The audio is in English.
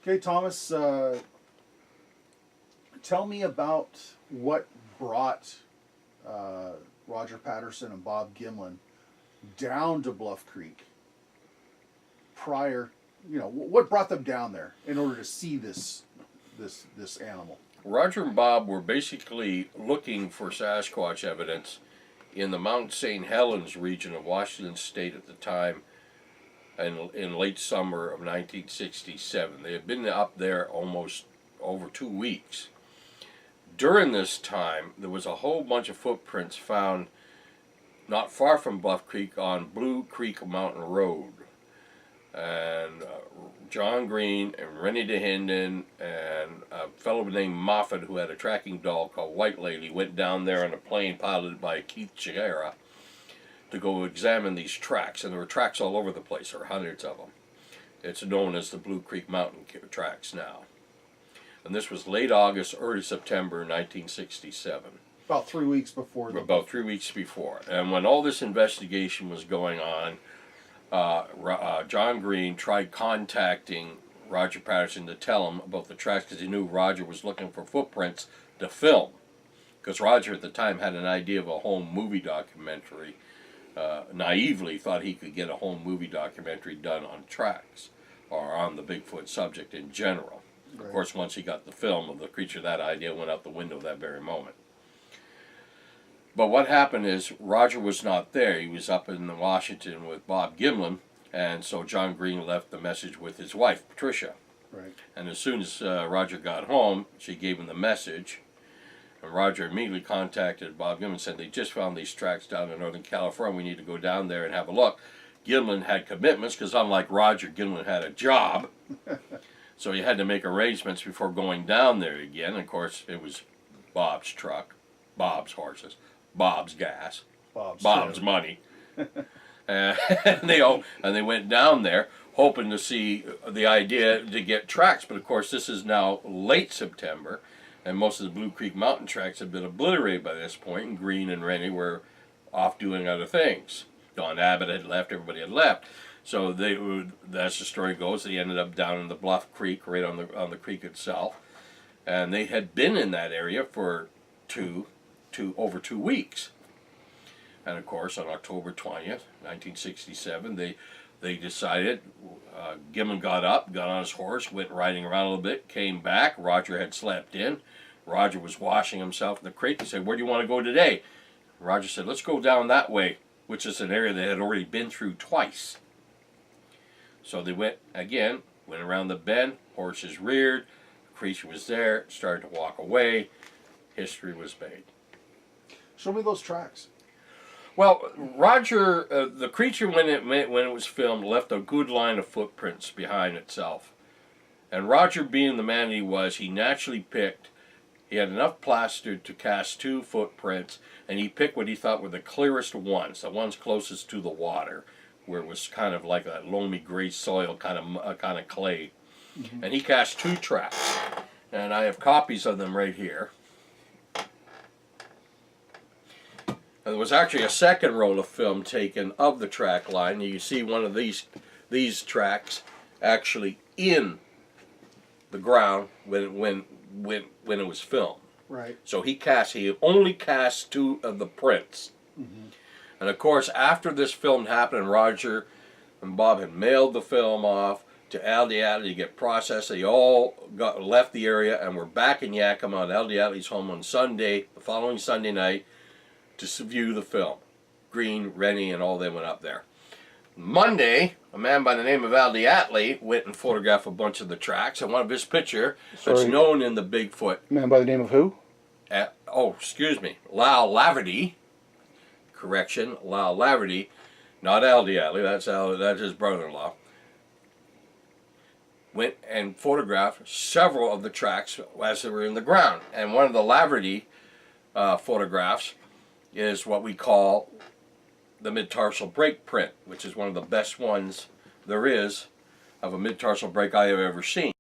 Okay, Thomas, tell me about what brought Roger Patterson and Bob Gimlin down to Bluff Creek prior, what brought them down there in order to see this animal? Roger and Bob were basically looking for Sasquatch evidence in the Mount St. Helens region of Washington State at the time, and in late summer of 1967. They had been up there almost over 2 weeks. During this time, there was a whole bunch of footprints found not far from Bluff Creek on Blue Creek Mountain Road. And John Green and Rennie DeHinden and a fellow named Moffat, who had a tracking dog called White Lady, went down there in a plane piloted by Keith Chigara to go examine these tracks. And there were tracks all over the place. There were hundreds of them. It's known as the Blue Creek Mountain tracks now. And this was late August, early September 1967. About 3 weeks before. About 3 weeks before. And when all this investigation was going on, John Green tried contacting Roger Patterson to tell him about the tracks because he knew Roger was looking for footprints to film. Because Roger at the time had an idea of a home movie documentary. Naively thought he could get a home movie documentary done on tracks or on the Bigfoot subject in general. Right. Of course, once he got the film of the creature, that idea went out the window that very moment. But what happened is Roger was not there. He was up in Washington with Bob Gimlin, and so John Green left the message with his wife, Patricia. Right. And as soon as Roger got home, she gave him the message, and Roger immediately contacted Bob Gimlin and said, they just found these tracks down in Northern California. We need to go down there and have a look. Gimlin had commitments because unlike Roger, Gimlin had a job. So he had to make arrangements before going down there again. Of course, it was Bob's truck, Bob's horses, Bob's gas, Bob's money. and they went down there hoping to see the idea to get tracks. But of course, this is now late September, and most of the Blue Creek Mountain tracks had been obliterated by this point, and Green and Rennie were off doing other things. Don Abbott had left, everybody had left. So as the story goes, they ended up down in the Bluff Creek, right on the creek itself, and they had been in that area for over 2 weeks. And of course, on October 20th, 1967, they decided. Gimlin got up, got on his horse, went riding around a little bit, came back. Roger had slept in. Roger was washing himself in the creek. He said, "Where do you want to go today?" Roger said, "Let's go down that way," which is an area they had already been through twice. So they went around the bend, horses reared, the creature was there, started to walk away, history was made. Show me those tracks. Well, Roger, the creature when it was filmed left a good line of footprints behind itself. And Roger, being the man he was, he naturally picked, he had enough plaster to cast 2 footprints, and he picked what he thought were the clearest ones, the ones closest to the water, where it was kind of like that loamy gray soil, kind of clay. Mm-hmm. And he cast 2 tracks, and I have copies of them right here. And there was actually a second roll of film taken of the track line. You see one of these tracks actually in the ground when it was filmed. Right. So he only cast 2 of the prints. Mm-hmm. And of course, after this film happened, Roger and Bob had mailed the film off to Aldi Atlee to get processed. They all left the area and were back in Yakima at Aldi Atlee's home on Sunday, the following Sunday night, to view the film. Green, Rennie, and all them went up there. Monday, a man by the name of Aldi Atlee went and photographed a bunch of the tracks, and one of his picture that's known in the Bigfoot. Man by the name of who? Lyle Laverty. Correction, Lyle Laverty, not Aldi Atlee, that's his brother-in-law, went and photographed several of the tracks as they were in the ground. And one of the Laverty photographs is what we call the mid-tarsal break print, which is one of the best ones there is of a mid-tarsal break I have ever seen.